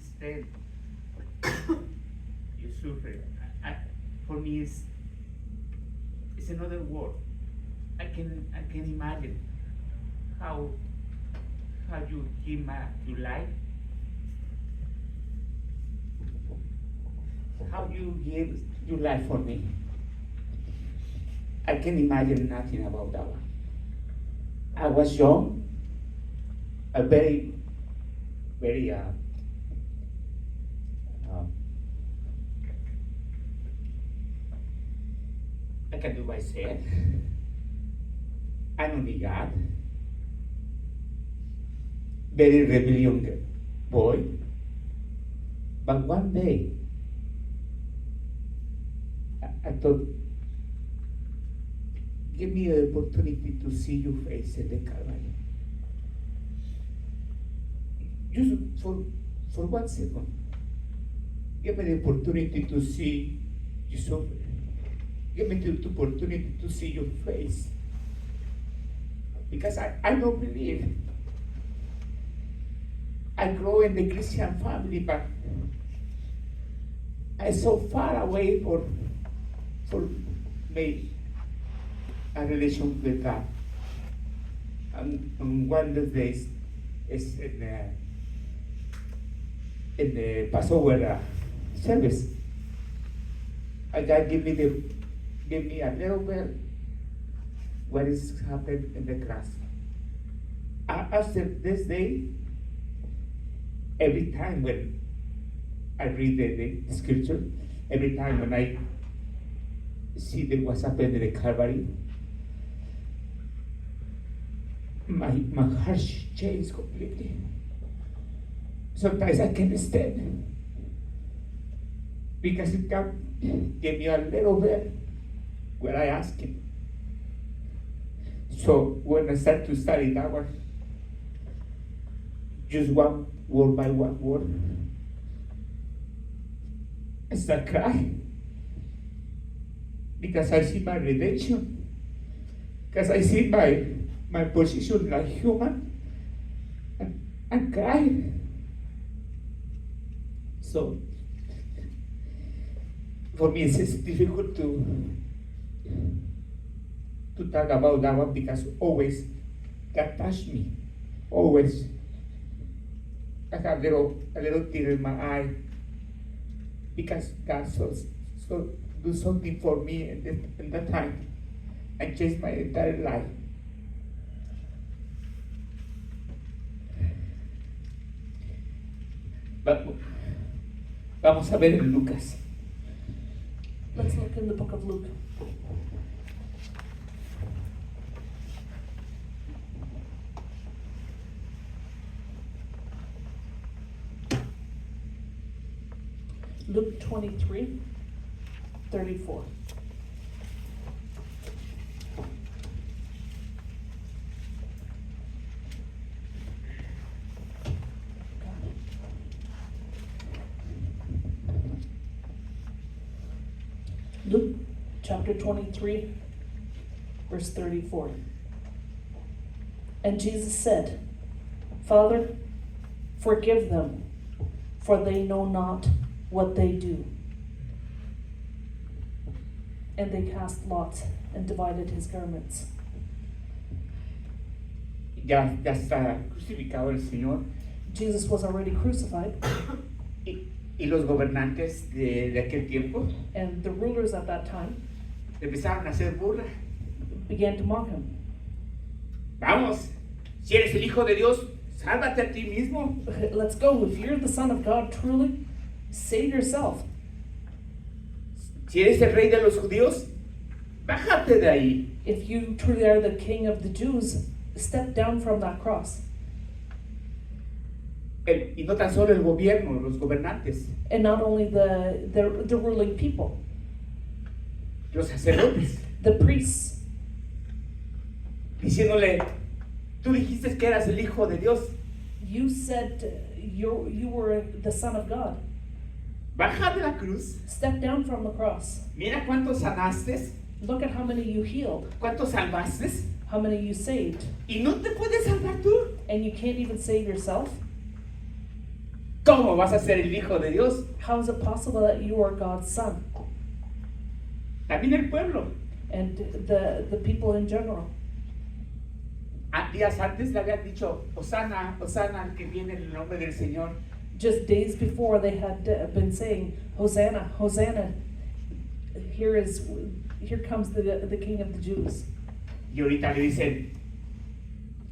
understand. You suffer. For me, it's another word. I can imagine how you give your life, how you give your life for me. I can imagine nothing about that one. I was young, a very I can do myself. I'm only God. Very rebellion boy. But one day, I thought, give me the opportunity to see your face at the Calvary. Just for 1 second, give me the opportunity to see you suffer. Give me the opportunity to see your face. Because I don't believe. I grow in the Christian family, but I'm so far away for me a relation with God. And one of the days is in the Passover service. God give me a little bit what is happened in the class. After this day, every time when I read the scripture, every time when I see that what's happened in the Calvary, my heart changes completely. Sometimes I can't stand because it can give me a little bit what I ask him. So when I start to study that one, just one word by one word, I start crying because I see my redemption, because I see my position like human, and I'm crying. So for me it's difficult to talk about that one because always God touched me. Always I have a little tear in my eye because God so do something for me in that time and changed my entire life. Vamos a ver en Lucas. Let's look in the book of Luke. Luke 23:34. Luke chapter 23, verse 34. And Jesus said, Father, forgive them, for they know not what they do. And they cast lots and divided his garments. Ya está crucificado el Señor. Jesus was already crucified, Y los gobernantes de aquel tiempo and the rulers at that time empezaron a hacer burla. began to mock him. Vamos, si eres el Hijo de Dios, sálvate a ti mismo. Let's go. If you're the Son of God, truly, save yourself. Si eres el Rey de los Judíos, bájate de ahí. If you truly are the King of the Jews, step down from that cross. Y no tan solo el gobierno, los gobernantes, And not only the ruling people, los sacerdotes, the priests, diciéndole, tú dijiste que eras el Hijo de Dios, you said you were the Son of God. baja de la cruz, Step down from the cross. mira cuántos sanaste, Look at how many you healed, cuántos salvaste, how many you saved, y no te puedes salvar tú. and you can't even save yourself. ¿Cómo vas a ser el hijo de Dios? How is it possible that you are God's son? También el pueblo. And the people in general. Días antes le habían dicho, Hosana, Hosana, al que viene en el nombre del Señor. Just days before, they had been saying, Hosanna, Hosanna. Here comes the King of the Jews. Y ahorita le dicen,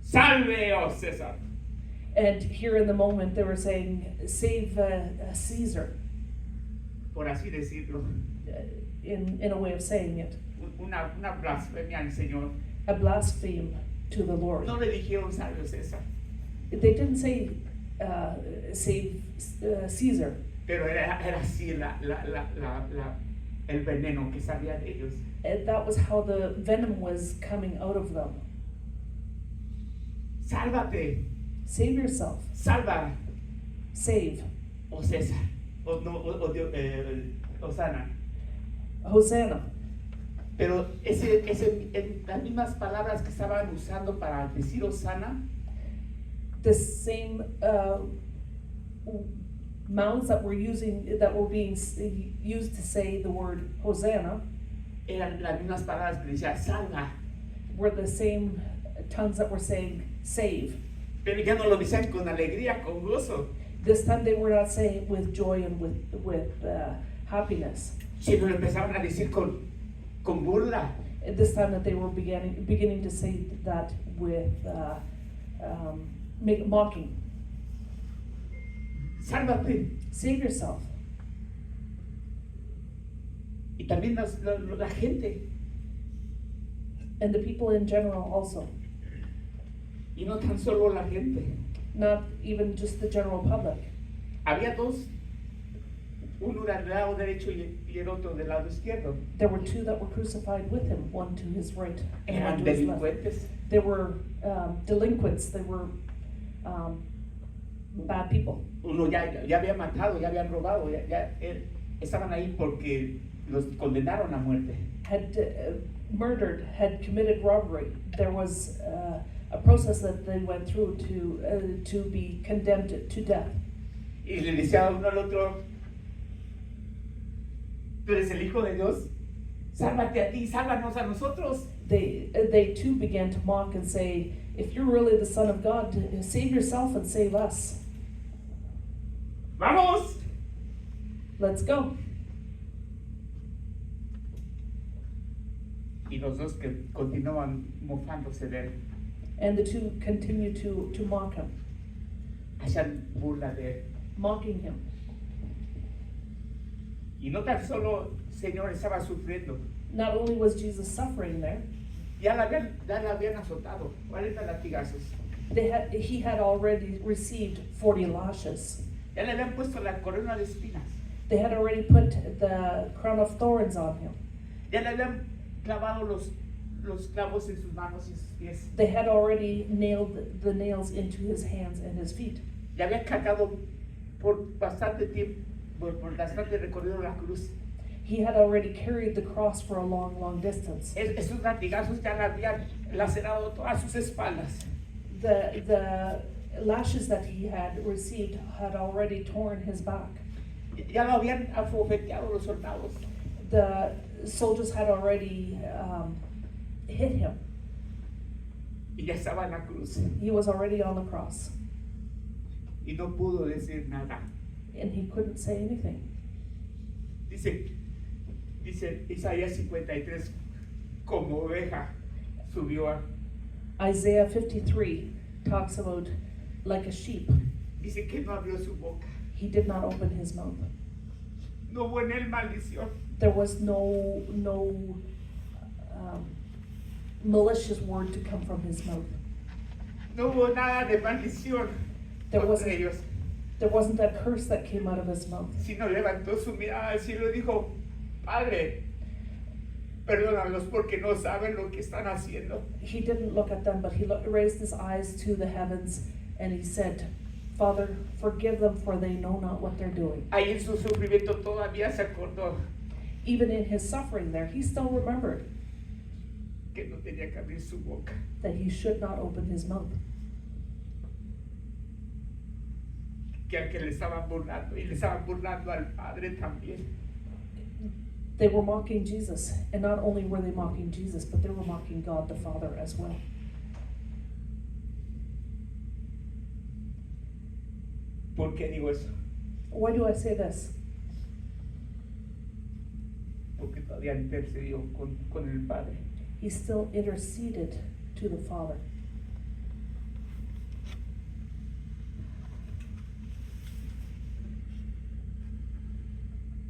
salve, oh César. And here in the moment, they were saying, save Caesar, Por así decirlo. in a way of saying it. Una blasfemia al Señor. A blaspheme to the Lord. No le dijeron salve, César. They didn't say, save Caesar. Pero era así el veneno que salía de ellos. And that was how the venom was coming out of them. Sálvate, Save yourself. salva, Save. oh César, Hosana. Hosanna. Pero las mismas palabras que estaban usando para decir Hosana, The same mouths that were being used to say the word Hosanna eran las mismas palabras que decía salva. were the same tongues that were saying save. Pero ya no lo decían con alegría, con gozo, This time they were not saying it with joy and with happiness. sino lo empezaban a decir con burla. At this time that they were beginning to say that with mocking. Sálvate. Save yourself. Y también la gente, And the people in general also. y no tan solo la gente. Not even just the general public. Había dos, uno del lado derecho y el otro del lado izquierdo. There were two that were crucified with him, one to his right and one Eran to his left. delincuentes. They were delinquents. They were bad people. Uno ya había matado, ya habían robado, estaban ahí porque los condenaron a muerte. Had murdered, had committed robbery. There was a process that they went through to be condemned to death. Y le decía uno al otro, tú eres el Hijo de Dios, sálvate a ti, sálvanos a nosotros. They too began to mock and say, if you're really the Son of God, save yourself and save us. ¡Vamos! Let's go. Y los dos que continuaban mofándose de él, And the two continued to mock him, hacían burla de él. mocking him. Y no tan solo el Señor estaba sufriendo, Not only was Jesus suffering there, ya la habían azotado, 40 latigazos. he had already received 40 lashes. Ya le habían puesto la corona de espinas. They had already put the crown of thorns on him. Ya le habían clavado los clavos en sus manos y sus pies. They had already nailed the nails into his hands and his feet. Ya había cargado por bastante tiempo, por bastante recorrido la cruz. He had already carried the cross for a long, long distance. Esos latigazos ya le habían lacerado todas sus espaldas. The lashes that he had received had already torn his back. Ya lo habían abofeteado los soldados. The soldiers had already hit him. Y ya estaba en la cruz. He was already on the cross, Y no pudo decir nada. and he couldn't say anything. Dice Isaías 53, como oveja subió a... Isaiah 53 talks about like a sheep. Dice que no abrió su boca. He did not open his mouth. No hubo en él maldición. There was no malicious word to come from his mouth. No hubo nada de maldición There contra ellos. wasn't a curse that came out of his mouth. Sino levantó su mirada al cielo y dijo, Padre, perdónalos porque no saben lo que están haciendo. He didn't look at them, but he raised his eyes to the heavens and he said, Father, forgive them, for they know not what they're doing. Ahí en su sufrimiento todavía se acordó Even in his suffering there, he still remembered que no tenía que abrir su boca. that he should not open his mouth. que le estaban burlando y le estaban burlando al Padre también. They were mocking Jesus, and not only were they mocking Jesus, but they were mocking God the Father as well. ¿Por qué digo eso? Why do I say this? Porque todavía intercedió con el Padre. He still interceded to the Father.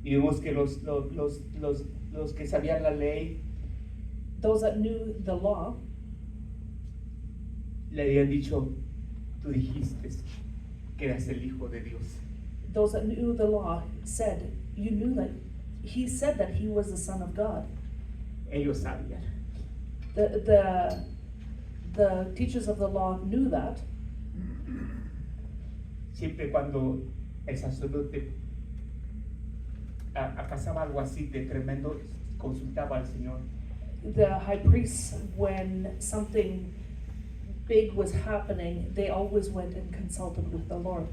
Y vemos que los que sabían la ley Those that knew the law le habían dicho, tú dijiste que eras el Hijo de Dios. those that knew the law said, you knew that he said that he was the Son of God. Ellos sabían. The teachers of the law knew that. Siempre cuando el sacerdote pasaba algo así de tremendo, consultaba al Señor. The high priests, when something big was happening, they always went and consulted with the Lord.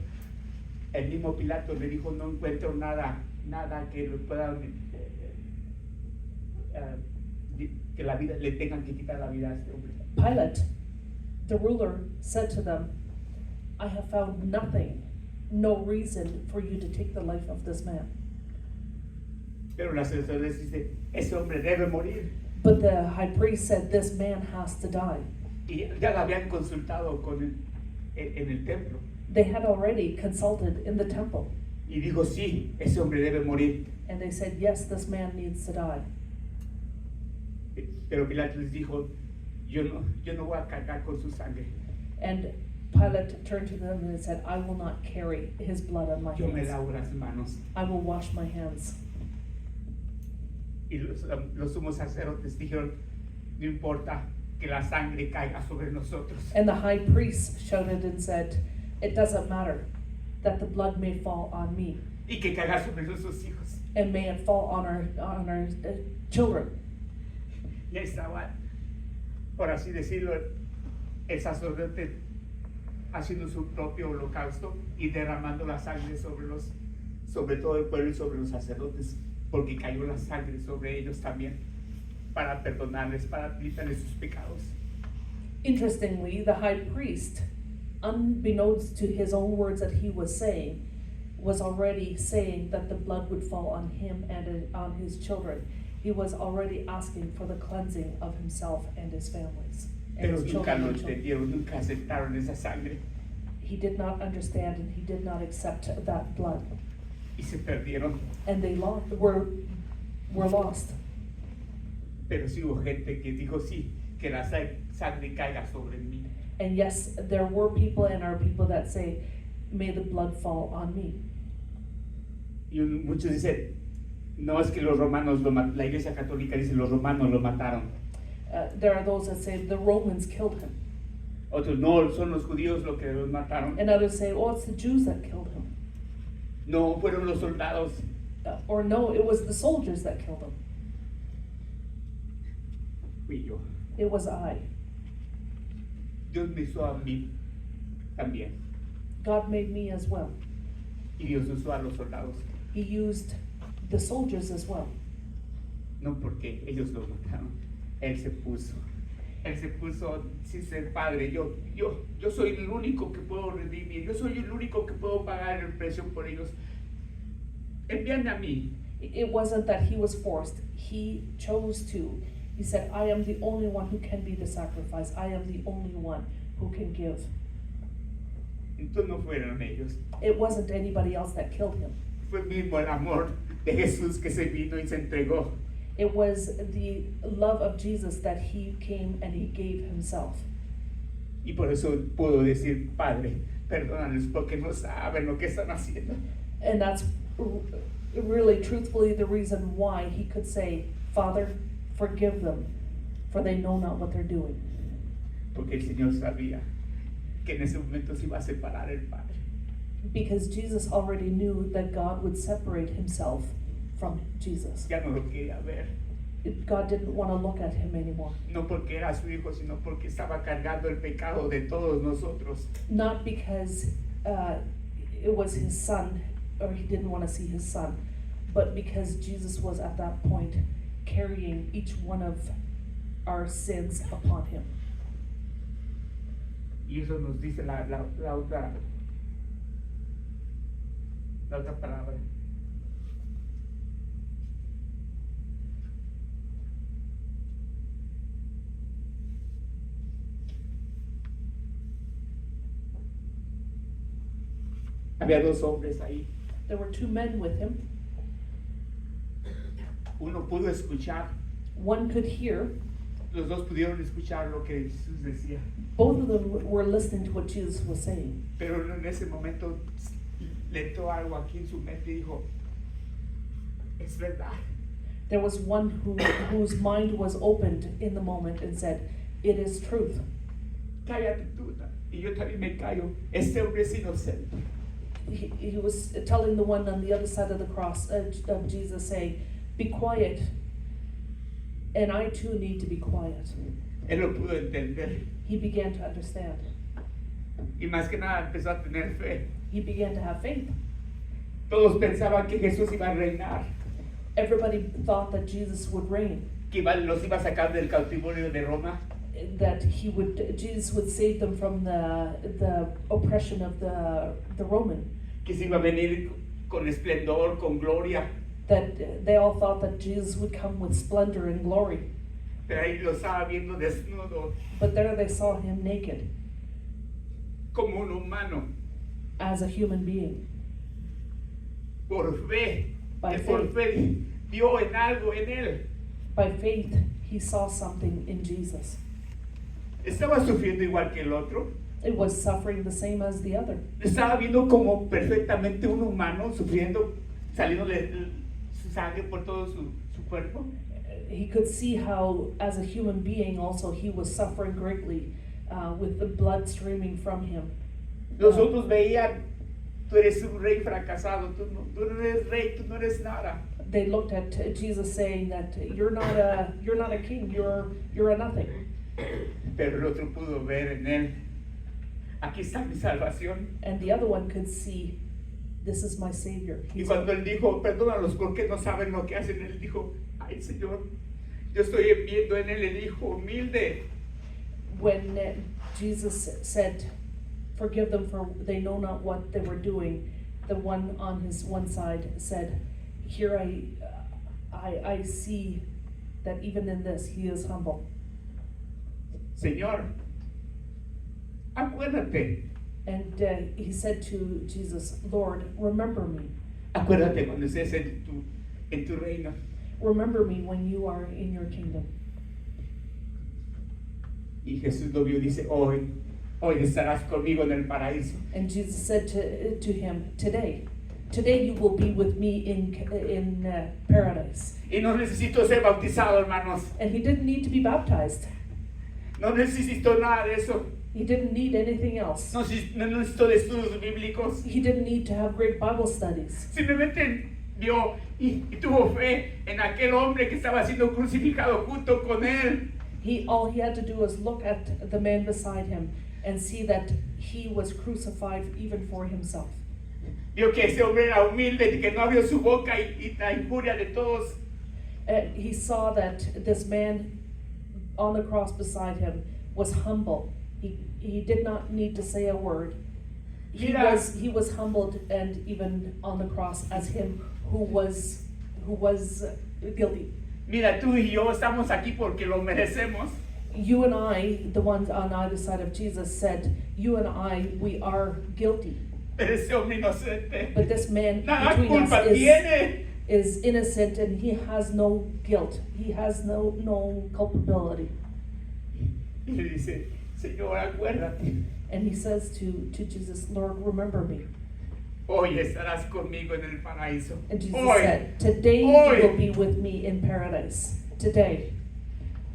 El mismo Pilato le dijo, no encuentro nada que le pueda que la vida le tengan que quitar la vida a este hombre. Pilate, the ruler, said to them, I have found nothing, no reason for you to take the life of this man. Pero la sacerdote dice, ese hombre debe morir. But the high priest said, this man has to die. Y ya la habían consultado en el templo. They had already consulted in the temple, Y dijo, sí, ese hombre debe morir. and they said, yes, this man needs to die. Pero Pilato les dijo, yo no voy a cargar con su sangre. And Pilate turned to them and said, I will not carry his blood on my Yo me hands. lavo las manos. I will wash my hands. Y los sumos sacerdotes dijeron, no importa que la sangre caiga sobre nosotros. And the high priest shouted and said, it doesn't matter that the blood may fall on me, Y que caiga sobre nuestros hijos. and may it fall on our children. Ya estaba, por así decirlo, el sacerdote haciendo su propio holocausto y derramando la sangre sobre todo el pueblo y sobre los sacerdotes, porque cayó la sangre sobre ellos también, para perdonarles, para limpiarles sus pecados. Interestingly, the high priest, unbeknownst to his own words that he was saying, was already saying that the blood would fall on him and on his children. He was already asking for the cleansing of himself and his families. And Pero his nunca children lo and children. entendieron, nunca aceptaron esa sangre He did not understand and he did not accept that blood. y se perdieron. And they were lost. Pero sí hubo gente que dijo, sí, que la sangre caiga sobre mí. And yes, there were people and are people that say, may the blood fall on me. Y muchos dicen, no, es que los romanos la Iglesia Católica dice, los romanos lo mataron. There are those that say the Romans killed him. Otros, no, son los judíos los que los mataron. And others say, oh, it's the Jews that killed him. No, fueron los soldados. Or no, it was the soldiers that killed him. Fui yo. It was I. Dios me usó a mí también. God made me as well. Y Dios usó a los soldados. He used the soldiers as well. No porque ellos los mataron. Él se puso. Él se puso sin ser padre. Yo soy el único que puedo redimir. Yo soy el único que puedo pagar el precio por ellos. Envíame a mí. It wasn't that he was forced. He chose to. He said, I am the only one who can be the sacrifice. I am the only one who can give. Entonces no fueron ellos. It wasn't anybody else that killed him. Fue mismo el amor de Jesús que se vino y se entregó. It was the love of Jesus that he came and he gave himself. Y por eso puedo decir, Padre, perdónalos porque no saben lo que están haciendo. And that's really truthfully the reason why he could say, Father, forgive them, for they know not what they're doing. Porque el Señor sabía que en ese momento se iba a separar el Padre. Because Jesus already knew that God would separate himself from Jesus. Ya no lo quería ver. God didn't want to look at him anymore. No porque era su hijo, sino porque estaba cargando el pecado de todos nosotros. Not because it was his son, or he didn't want to see his son, but because Jesus was at that point carrying each one of our sins upon him. Y eso nos dice la otra palabra. Había dos hombres ahí. There were two men with him. Uno pudo escuchar, One could hear. los dos pudieron escuchar lo que Jesús decía. Both of them were listening to what Jesus was saying. Pero en ese momento le entró algo aquí en su mente y dijo, es verdad. There was one whose mind was opened in the moment and said, "It is truth." Cállate tú. Y yo también me callo. Este hombre es inocente. He was telling the one on the other side of the cross of Jesus, saying, "Be quiet, and I too need to be quiet." Él lo pudo entender. He began to understand. Y más que nada empezó a tener fe. He began to have faith. Todos pensaban que Jesús iba a reinar, Everybody thought that Jesus would reign, que los iba a sacar del cautiverio de Roma, that Jesus would save them from the oppression of the Roman. que se iba a venir con esplendor, con gloria. That they all thought that Jesus would come with splendor and glory. Pero ahí lo estaba viendo desnudo, But there they saw him naked, como un humano, as a human being. por fe. By Que por faith. fe vio en algo en él. By faith, he saw something in Jesus. Estaba sufriendo igual que el otro. It was suffering the same as the other. Estaba viendo como perfectamente un humano sufriendo, saliéndole su sangre por todo su cuerpo. He could see how, as a human being, also he was suffering greatly with the blood streaming from him. Los otros veían, tú eres un rey fracasado, tú no eres rey, tú no eres nada. They looked at Jesus saying that you're not a king, you're a nothing. Pero el otro pudo ver en él, aquí está mi salvación. And the other one could see, this is my Savior. Y cuando él dijo, perdónalos porque no saben lo que hacen, él dijo, ay Señor, yo estoy viendo en él el hijo humilde. When Jesus said, forgive them for they know not what they were doing, the one on his one side said, here I see that even in this he is humble. Señor, acuérdate. And he said to Jesus, Lord, remember me. Acuérdate cuando estés en tu reino. Remember me when you are in your kingdom. Y Jesús lo vio y dice, hoy estarás conmigo en el paraíso. And Jesus said to him, today you will be with me in paradise. Y no necesito ser bautizado, hermanos. And he didn't need to be baptized. No necesito nada de eso. He didn't need anything else. No necesito de estudios bíblicos. He didn't need to have great Bible studies. Simplemente vio y tuvo fe en aquel hombre que estaba siendo crucificado junto con él. All he had to do was look at the man beside him and see that he was crucified even for himself. Vio que ese hombre era humilde, que no abrió su boca y la injuria de todos. He saw that this man on the cross beside him was humble. He did not need to say a word. He was humbled, and even on the cross as him who was guilty. Mira, tú y yo estamos aquí porque lo merecemos. You and I, the ones on either side of Jesus, said, you and I, we are guilty. Pero ese hombre inocente, But this man nada between culpa us tiene. is innocent, and he has no guilt. He has no culpability. Y le dice, Señor, acuérdate, And he says to Jesus, Lord, remember me. hoy estarás conmigo en el paraíso. And Jesus Hoy, said, today hoy. you will be with me in paradise. Today.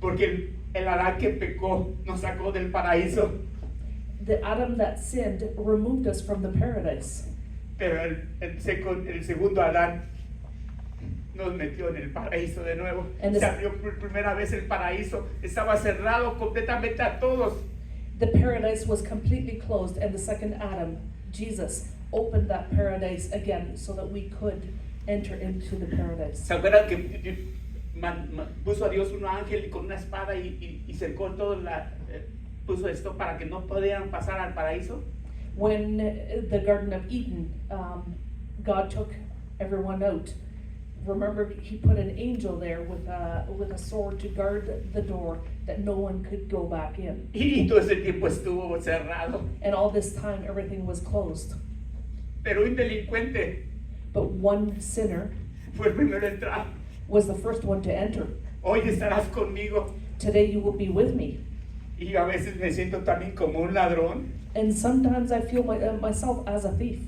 Porque el Adán que pecó nos sacó del paraíso. The Adam that sinned removed us from the paradise. Pero el segundo Adán nos metió en el paraíso de nuevo. And Se abrió por primera vez el paraíso. Estaba cerrado completamente a todos. The paradise was completely closed, and the second Adam, Jesus, opened that paradise again so that we could enter into the paradise. ¿Se acuerdan que puso a Dios un ángel con una espada y cercó todo puso esto para que no pudieran pasar al paraíso? When the Garden of Eden, God took everyone out. Remember, he put an angel there with a sword to guard the door that no one could go back in. Y todo ese tiempo estuvo cerrado. And all this time, everything was closed. Pero un delincuente But one sinner fue el primero en entrar. was the first one to enter. Hoy estarás conmigo. Today you will be with me. Y a veces me siento también como un ladrón. And sometimes I feel myself as a thief.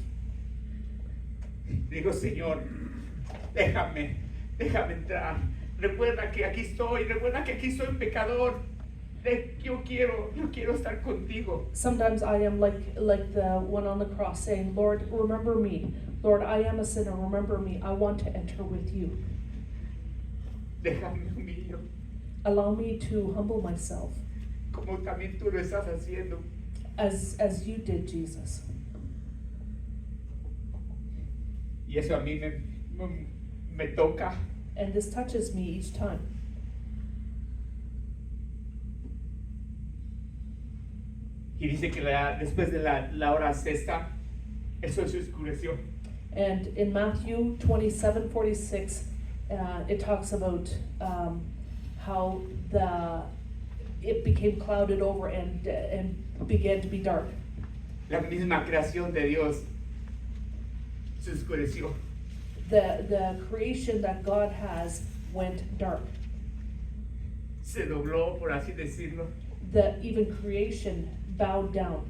Digo, Señor, déjame entrar. Recuerda que aquí estoy pecador. Yo quiero estar contigo. Sometimes I am like the one on the cross saying, Lord, remember me. Lord, I am a sinner. Remember me. I want to enter with you. Déjame humillo, Allow me to humble myself como también tú lo estás haciendo. as you did, Jesus. Y eso a mí me toca. And this touches me each time. Y dice que después de la hora sexta, el sol se oscureció. And in Matthew 27:46, it talks about how it became clouded over and began to be dark. La misma creación de Dios se oscureció. The creation that God has went dark. Se dobló, por así decirlo, Even creation bowed down,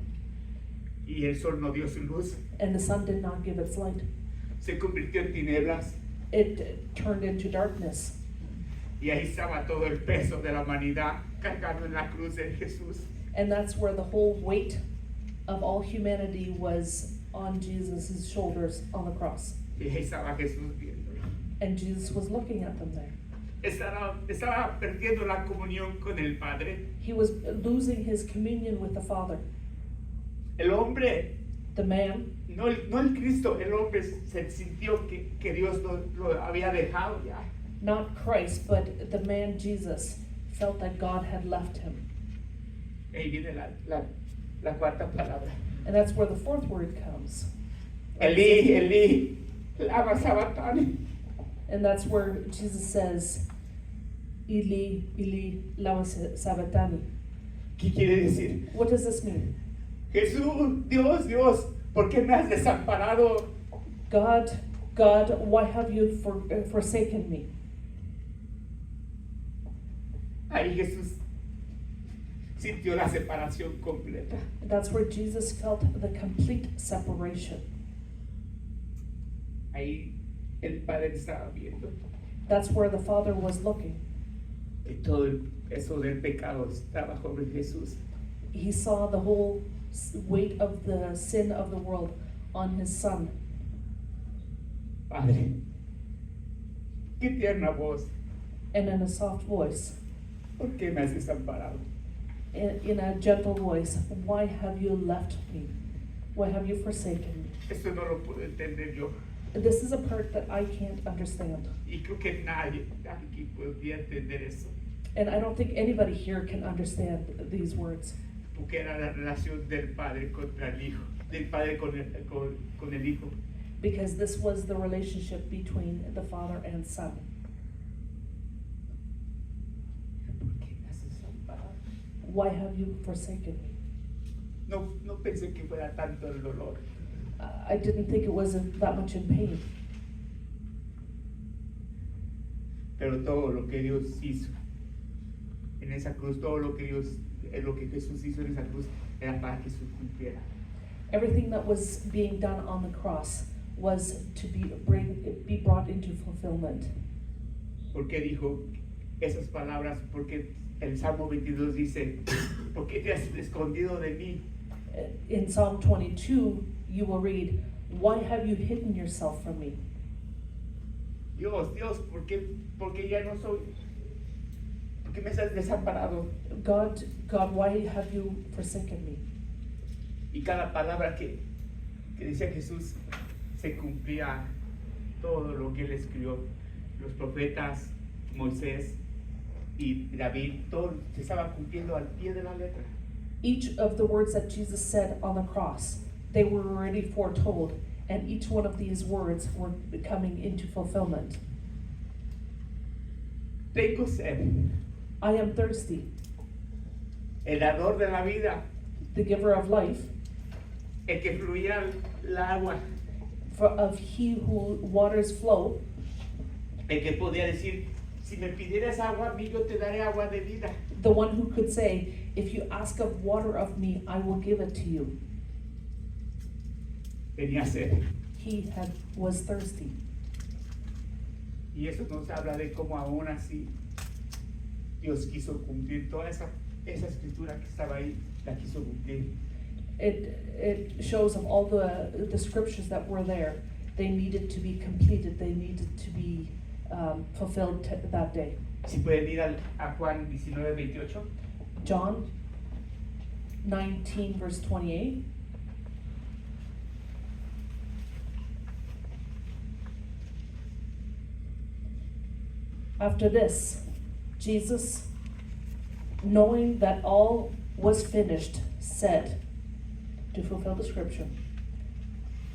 y el sol no dio su luz. and the sun did not give its light. Se convirtió en tinieblas, It turned into darkness. y ahí estaba todo el peso de la humanidad cargado en la cruz de Jesús. And that's where the whole weight of all humanity was on Jesus' shoulders on the cross. Y ahí estaba Jesús viéndolo. And Jesus was looking at them there. Estaba perdiendo la comunión con el Padre. He was losing his communion with the Father. El hombre, The man, no el Cristo, el hombre se sintió que Dios lo había dejado ya. not Christ, but the man Jesus, felt that God had left him. Ahí viene la cuarta palabra. And that's where the fourth word comes. Elí, Elí, lama sabachthani. And that's where Jesus says, Eli, Eli, lama sabachthani. ¿Qué quiere decir? What does this mean? Jesús, Dios, ¿por qué me has desamparado? God, why have you forsaken me? Ahí Jesús sintió la separación completa. That's where Jesus felt the complete separation. Ahí el Padre estaba viendo That's where the Father was looking. que todo eso del pecado estaba sobre Jesús. He saw the whole weight of the sin of the world on his Son. Padre, qué tierna voz, And in a soft voice, ¿por qué me has desamparado? in a gentle voice, why have you left me? Why have you forsaken me? Esto no lo puedo entender yo. This is a part that I can't understand. Y creo que nadie aquí podía entender eso. And I don't think anybody here can understand these words. Porque era la relación del Padre contra el Hijo, del Padre con el Hijo. Because this was the relationship between the Father and Son. ¿Por qué me has desamparado? Why have you forsaken me? No pensé que fuera tanto el dolor. I didn't think it was that much in pain. Pero todo lo que Dios hizo en esa cruz, todo lo que Jesús hizo en esa cruz era para que se cumpliera. Everything that was being done on the cross was to be brought into fulfillment. Porque dijo esas palabras, porque el Salmo 22 dice, ¿por qué te has escondido de mí? In Psalm 22, you will read, why have you hidden yourself from me? Dios, porque ya no soy, porque me has desamparado. God, why have you forsaken me? Y cada palabra que que decía Jesús, se cumplía todo lo que él escribió. Los profetas, Moisés y David, todo se estaba cumpliendo al pie de la letra. Each of the words that Jesus said on the cross, they were already foretold, and each one of these words were coming into fulfillment. Tengo sed. I am thirsty. El dador de la vida, The giver of life, el que fluía el agua, of he who waters flow, el que podía decir, si me pidieras agua, a mí yo te daré agua de vida. the one who could say, if you ask of water of me, I will give it to you. Tenía sed. He was thirsty. Y eso nos habla de cómo aún así Dios quiso cumplir toda esa escritura que estaba ahí, la quiso cumplir. It shows of all the scriptures that were there, they needed to be completed, they needed to be fulfilled that day. Si pueden ir a Juan 19:28. John 19 verse 28. After this, Jesus, knowing that all was finished, said, to fulfill the scripture,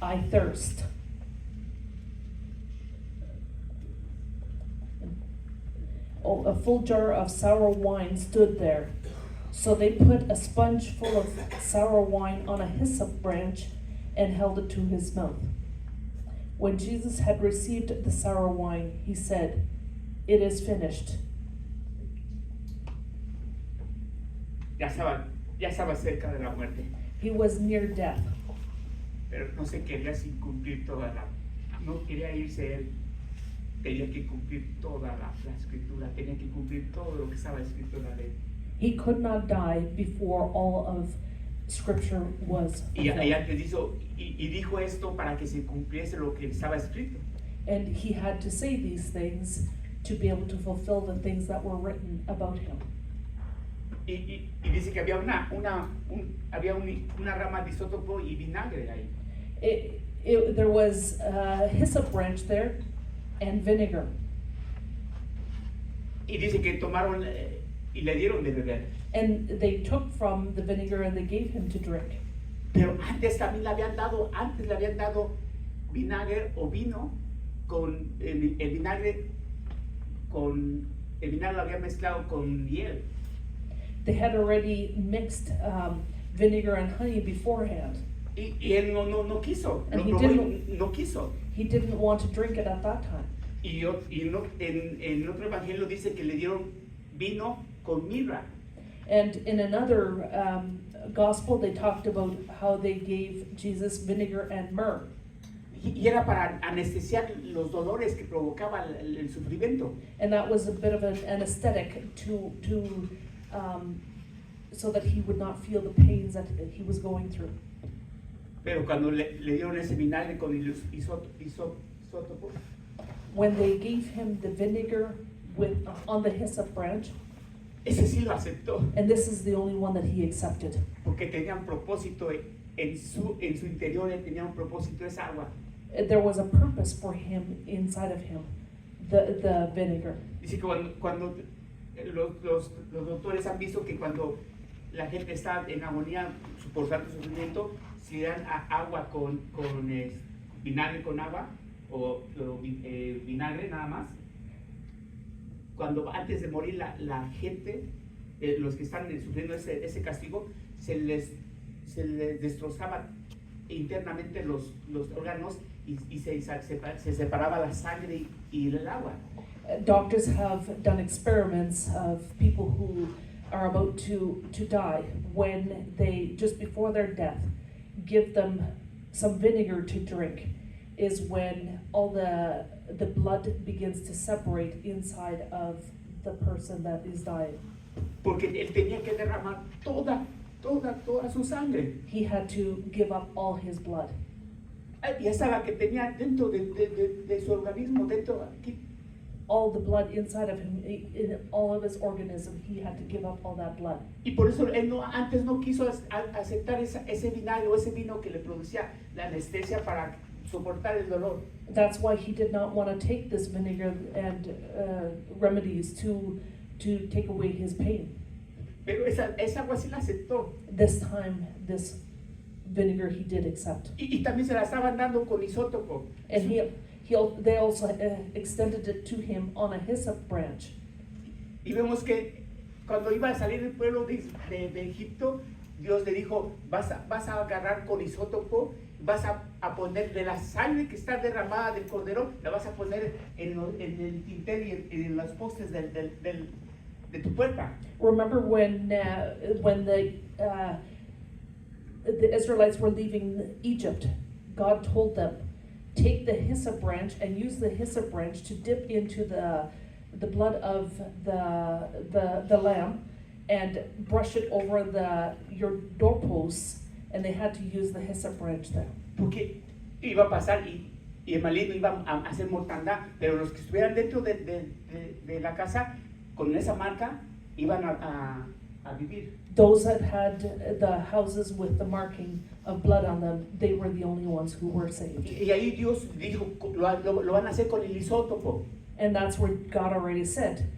I thirst. Oh, a full jar of sour wine stood there. So they put a sponge full of sour wine on a hyssop branch and held it to his mouth. When Jesus had received the sour wine, he said, It is finished. Ya estaba cerca de la muerte, He was near death, pero no se quería sin cumplir no quería irse él, tenía que cumplir toda la escritura, tenía que cumplir todo lo que estaba escrito en la ley. he could not die before all of Scripture was Y fulfilled. antes dijo esto para que se cumpliese lo que estaba escrito. And he had to say these things to be able to fulfill the things that were written about him. Y dice que había una rama de isótopo y vinagre ahí. There was a hyssop branch there and vinegar. Y dice que tomaron y le dieron de beber. And they took from the vinegar and they gave him to drink. Pero antes también le habían dado vinagre o vino con el vinagre lo habían mezclado con miel. They had already mixed vinegar and honey beforehand. Y él no quiso, And lo he probó y didn't- no quiso. He didn't want to drink it at that time. En otro evangelio dice que le dieron vino con mirra. And in another gospel, they talked about how they gave Jesus vinegar and myrrh. Y era para anestesiar los dolores que provocaba el sufrimiento. And that was a bit of an anesthetic so that he would not feel the pains that he was going through. Pero cuando le dieron ese vinagre con isótopo, When they gave him the vinegar on the hyssop branch, ese sí lo aceptó, and this is the only one that he accepted, porque tenía un propósito en su interior, él tenía un propósito, esa agua. there was a purpose for him inside of him, the vinegar. Dice que cuando los doctores han visto que cuando la gente está en agonía soportando sufrimiento, si dan agua con vinagre con agua o vinagre nada más, cuando antes de morir la gente, los que están sufriendo ese castigo, se les destrozaban internamente los órganos y se separaba la sangre y el agua. Doctors have done experiments of people who are about to die when they, just before their death, give them some vinegar to drink, is when all the blood begins to separate inside of the person that is dying. Porque él tenía que derramar toda su sangre. He had to give up all his blood. Y esa la que tenía dentro de su organismo, dentro aquí. all the blood inside of him, in all of his organism, he had to give up all that blood. Y por eso él antes no quiso aceptar ese vinagre o ese vino que le producía la anestesia para soportar el dolor. That's why he did not want to take this vinegar and remedies to take away his pain. Pero esa agua sí la aceptó. This time, this vinegar he did accept. Y también se la estaban dando con isótopo. And they also extended it to him on a hyssop branch. Y vemos que cuando iba a salir el pueblo de Egipto, Dios le dijo, vas a agarrar con isótopo, vas a poner de la sangre que está derramada del cordero, la vas a poner en el dintel y en los postes de tu puerta. Remember when the Israelites were leaving Egypt, God told them, take the hyssop branch and use the hyssop branch to dip into the blood of the lamb and brush it over your doorposts, and they had to use the hyssop branch there. Porque iba a pasar y el maligno iba a hacer mortandad, pero los que estuvieran dentro de la casa con esa marca iban a vivir. Those that had the houses with the marking of blood on them, they were the only ones who were saved. Y ahí Dios dijo, lo van a hacer con el isótopo. And that's where God already said,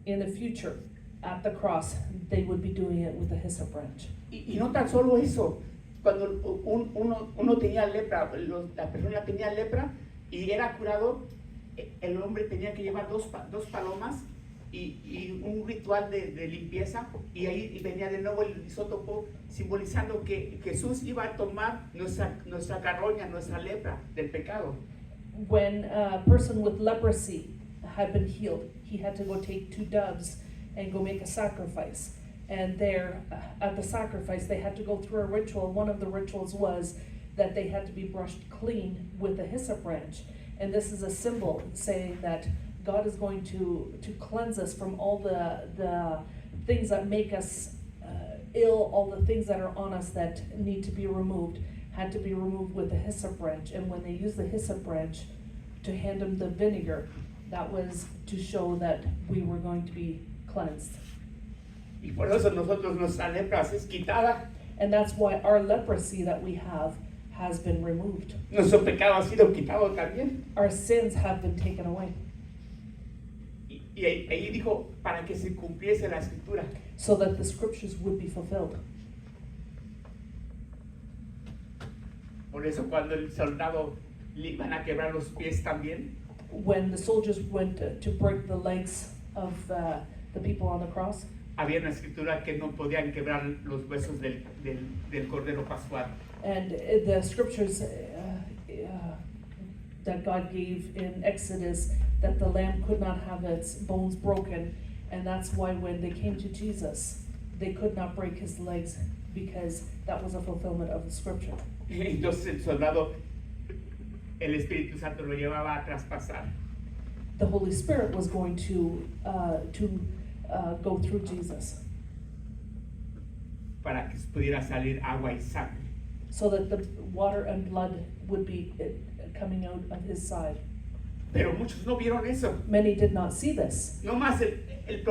in the future, at the cross, they would be doing it with the hyssop branch. Y no tan solo eso, cuando uno tenía lepra, la persona tenía lepra y era curado, el hombre tenía que llevar dos palomas y un ritual de limpieza, y ahí venía de nuevo el isótopo simbolizando que Jesús iba a tomar nuestra carroña, nuestra lepra del pecado. When a person with leprosy had been healed, he had to go take 2 doves and go make a sacrifice. And there, at the sacrifice, they had to go through a ritual. One of the rituals was that they had to be brushed clean with a hyssop branch. And this is a symbol saying that God is going to cleanse us from all the things that make us ill, all the things that are on us that need to be removed, had to be removed with the hyssop branch. And when they used the hyssop branch to hand him the vinegar, that was to show that we were going to be cleansed. Y por eso nuestra lepra es quitada. And that's why our leprosy that we have has been removed. Nuestro pecado ha sido quitado también. Our sins have been taken away. Y ahí dijo, para que se cumpliese la escritura. So that the scriptures would be fulfilled. Por eso cuando el soldado le iban a quebrar los pies también, When the soldiers went to break the legs of the people on the cross, había una escritura que no podían quebrar los huesos del cordero pascual. and the scriptures that God gave in Exodus, that the lamb could not have its bones broken, and that's why when they came to Jesus, they could not break his legs, because that was a fulfillment of the scripture. Entonces el soldado, el Espíritu Santo lo llevaba a traspasar. The Holy Spirit was going to go through Jesus, Para que pudiera salir agua y sangre. so that the water and blood would be coming out of his side. Pero muchos no vieron eso. Many did not see this. No más el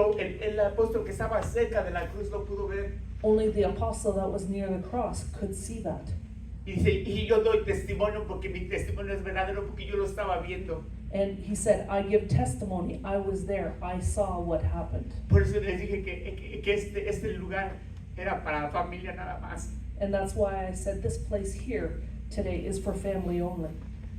apóstol que estaba cerca de la cruz lo pudo ver. Only the apostle that was near the cross could see that. Y dice, y yo doy testimonio porque mi testimonio es verdadero, porque yo lo estaba viendo. And he said, I give testimony. I was there. I saw what happened. Por eso les dije que este lugar era para la familia nada más. And that's why I said this place here today is for family only.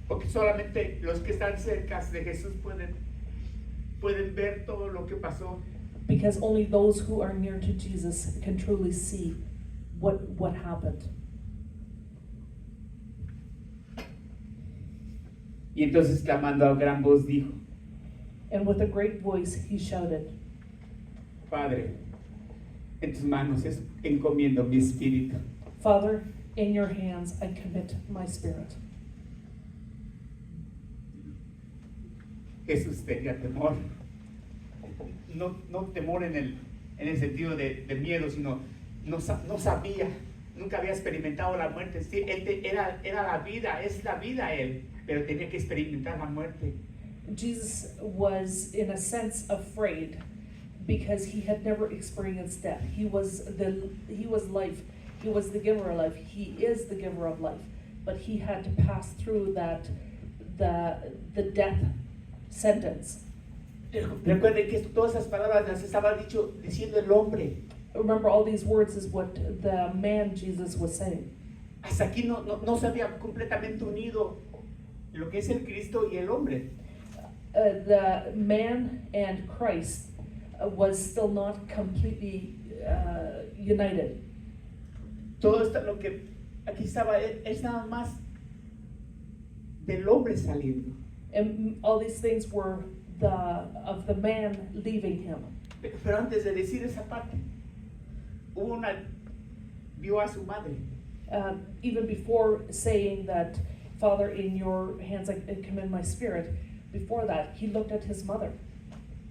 Porque solamente los que están cerca de Jesús pueden ver todo lo que pasó. Because only those who are near to Jesus can truly see what happened. Y entonces clamando a gran voz dijo, And with a great voice he shouted, Padre, en tus manos encomiendo mi espíritu. Father, in your hands I commit my spirit. Jesús tenía temor. No temor en el sentido de miedo, sino no sabía, nunca había experimentado la muerte. Sí, era la vida, es la vida él, pero tenía que experimentar la muerte. Jesus was in a sense afraid because he had never experienced death. He was life. He was the giver of life. He is the giver of life. But he had to pass through the death sentence. Recuerden que todas esas palabras las estaba diciendo el hombre. Remember, all these words is what the man Jesus was saying. Hasta aquí no se había completamente unido lo que es el Cristo y el hombre. The man and Christ was still not completely united. Todo esto, lo que aquí estaba, es nada más del hombre saliendo. And all these things were of the man leaving him. Pero antes de decir esa parte, vio a su madre. Even before saying that, Father, in your hands I commend my spirit, before that, he looked at his mother.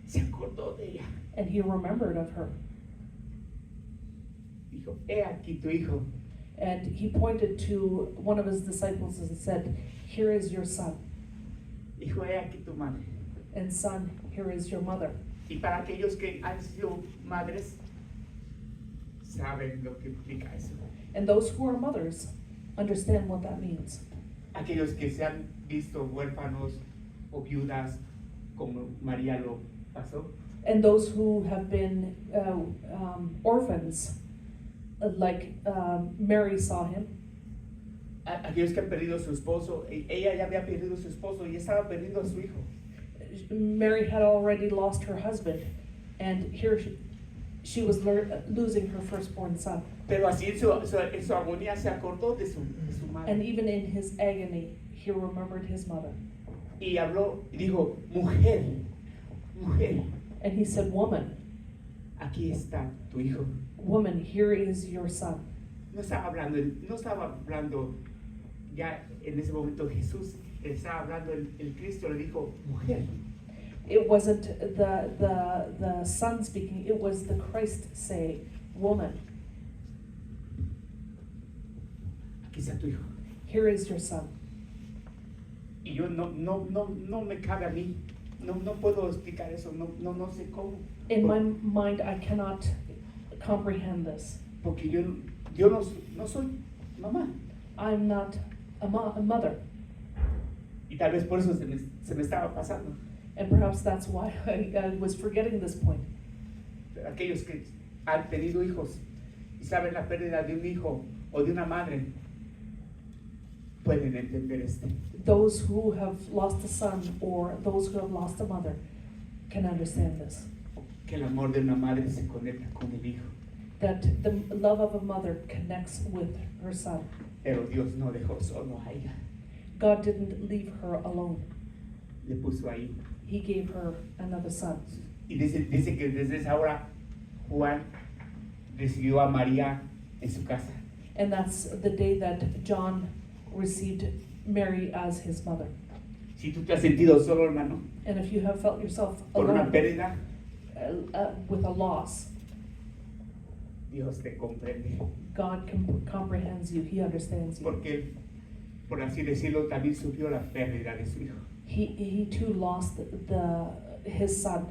Se acordó de ella. And he remembered of her. Dijo, he aquí tu hijo. And he pointed to one of his disciples and said, here is your son. Dijo, he aquí tu madre. And son, here is your mother. Y para aquellos que han sido madres, saben lo que implica eso. And those who are mothers understand what that means. Aquellos que se han visto huérfanos o viudas, como María lo pasó. And those who have been orphans, like Mary saw him. Aquellos que han perdido a su esposo, ella ya había perdido a su esposo y estaba perdiendo a su hijo. Mary had already lost her husband, and here she was losing her firstborn son. Pero así en su agonía se acordó de su madre. And even in his agony, he remembered his mother. Y habló y dijo, mujer, mujer, And he said, woman, aquí está tu hijo. woman, here is your son. No estaba hablando ya en ese momento Jesús, estaba hablando el Cristo, le dijo, mujer. It wasn't the son speaking, it was the Christ saying, woman, Aquí está tu hijo. here is your son. Y yo no me cabe a mí, no puedo explicar eso, no sé cómo. In my mind, I cannot comprehend this. Porque yo no soy mamá. I'm not a mother. Y tal vez por eso se me estaba pasando. And perhaps that's why I was forgetting this point. Pero aquellos que han tenido hijos y saben la pérdida de un hijo o de una madre, pueden entender esto. Those who have lost a son or those who have lost a mother can understand this. Que el amor de una madre se conecta con el hijo. That the love of a mother connects with her son. Pero Dios no dejó solo a ella. God didn't leave her alone. Le puso ahí. He gave her another son. Y dice que desde esa hora Juan recibió a María en su casa. And that's the day that John received Mary as his mother. Si tú te has sentido solo, hermano, And if you have felt yourself por una alone pérdida, with a loss, Dios te comprende. God comprehends you. He understands you. Porque, por así decirlo, también sufrió la pérdida de su hijo. He too lost his son.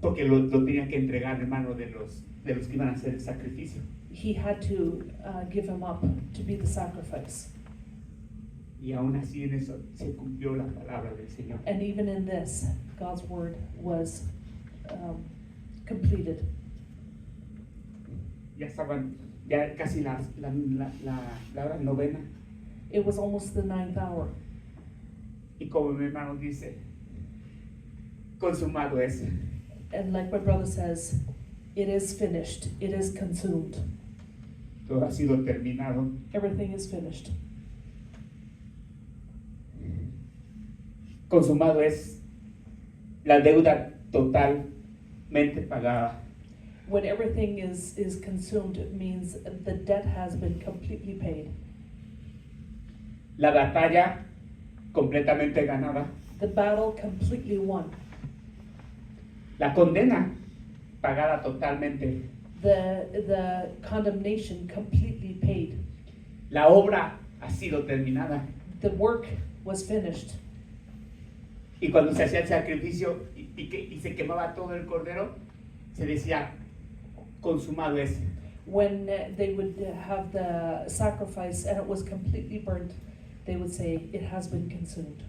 Porque lo tenía que entregar, hermano, de los que iban a hacer el sacrificio. He had to give him up to be the sacrifice. Y aún así en eso se cumplió la palabra del Señor. And even in this, God's word was completed. Ya estaban, ya casi la hora novena. It was almost the 9th hour. Y como mi hermano dice, consumado es. And like my brother says, it is finished. It is consumed. Todo ha sido terminado. Everything is finished. Consumado es la deuda totalmente pagada. When everything is consumed, it means the debt has been completely paid. La batalla completamente ganada. The battle completely won. La condena pagada totalmente. The condemnation completely paid. La obra ha sido terminada. The work was finished. Y cuando se hacía el sacrificio y se quemaba todo el cordero, se decía, consumado es. When they would have the sacrifice and it was completely burnt, they would say, it has been consumed.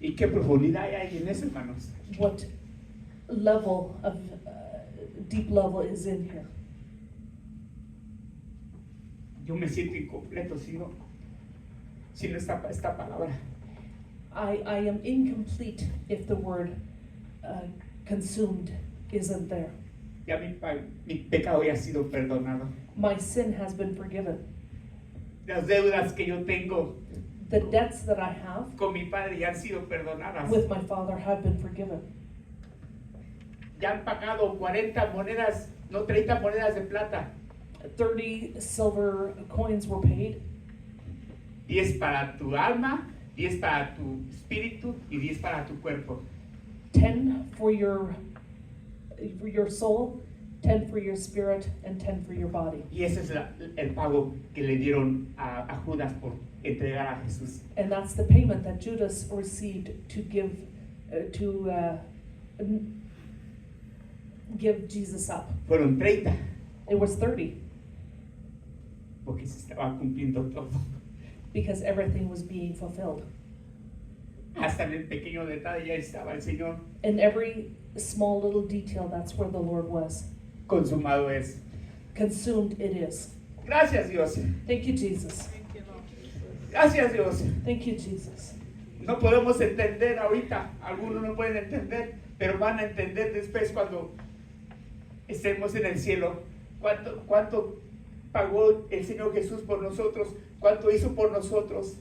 ¿Y qué profundidad hay en eso, hermanos? What level of deep level is in here? Yo me siento incompleto si no esta palabra. I am incomplete if the word consumed isn't there. Ya mi pecado ya ha sido perdonado. My sin has been forgiven. Las deudas que yo tengo The debts that I have con mi padre ya han sido perdonadas. with my Father have been forgiven. Ya han pagado 40 monedas, no 30 monedas de plata. 30 silver coins were paid. 10 para tu alma, 10 para tu espíritu y 10 para tu cuerpo. 10 for your soul, 10 for your spirit, and 10 for your body. Y ese es el pago que le dieron a Judas por entregar a Jesús. And that's the payment that Judas received to give Jesus up. Fueron 30, It was 30 porque se estaba cumpliendo todo. because everything was being fulfilled. Hasta en el pequeño detalle ya estaba el Señor. In every small little detail, that's where the Lord was. Consumado es. Consumed it is. Gracias, Dios. Thank you, Jesus. Gracias, Dios. Thank you, Jesus. No podemos entender ahorita, algunos no pueden entender, pero van a entender después cuando estemos en el cielo. ¿Cuánto pagó el Señor Jesús por nosotros? ¿Cuánto hizo por nosotros?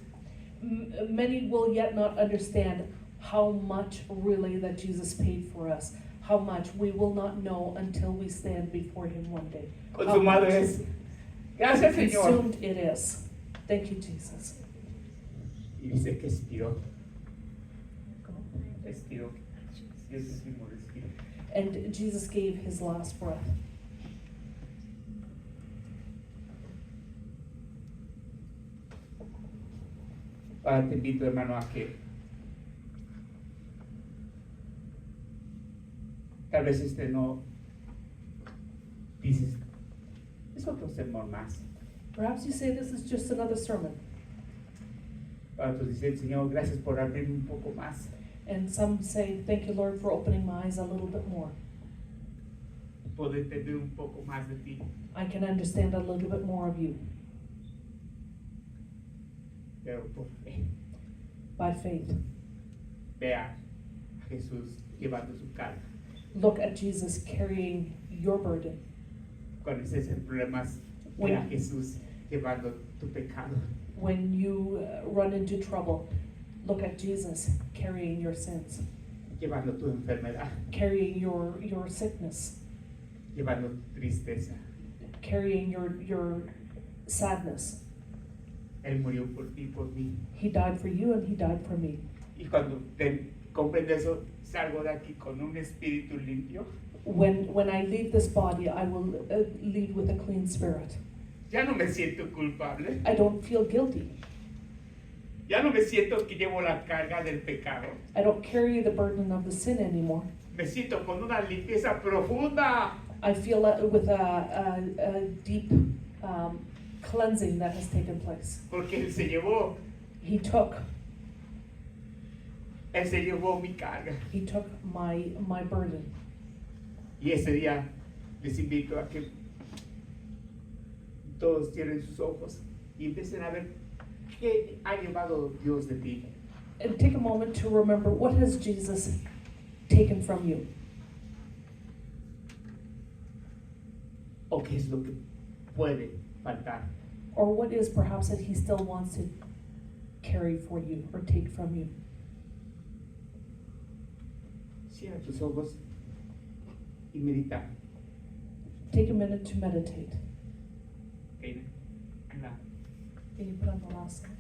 Many will yet not understand how much really that Jesus paid for us. How much we will not know until we stand before Him one day. How Consumado much es. Gracias, Señor. consumed it is. Thank you, Jesus. Y dice que expiró. Expiró. Y ese mismo respiro. And Jesus gave His last breath. Ahora te invito, hermano, a que tal vez no dices, es otro sermón más. Perhaps you say this is just another sermon. Para otros dicen, Señor, gracias por abrirme un poco más. And some say, thank you, Lord, for opening my eyes a little bit more. Puedo entender un poco más de ti. I can understand a little bit more of you. Pero por fe, By faith. vea a Jesús llevando su carga. Look at Jesus carrying your burden. Cuando estés en problemas, vea a Jesús llevando tu pecado. When you run into trouble, look at Jesus carrying your sins, Llevando tu enfermedad, carrying your sickness, llevando tu tristeza. carrying your sadness. Él murió por ti, por mí. He died for you and He died for me. Y cuando comprendo eso, salgo de aquí con un espíritu limpio. When I leave this body, I will leave with a clean spirit. Ya no me siento culpable. I don't feel guilty. Ya no me siento que llevo la carga del pecado. I don't carry the burden of the sin anymore. Me siento con una limpieza profunda. I feel with a deep cleansing that has taken place. Porque Él se llevó mi carga. He took my burden. Y ese día les invito a que todos cierren sus ojos y empiecen a ver qué ha llevado Dios de ti. And take a moment to remember, what has Jesus taken from you? O qué es lo que puede faltar. Or what is perhaps that He still wants to carry for you or take from you? Cierra tus ojos y medita. Take a minute to meditate. En la Can you put on the last slide?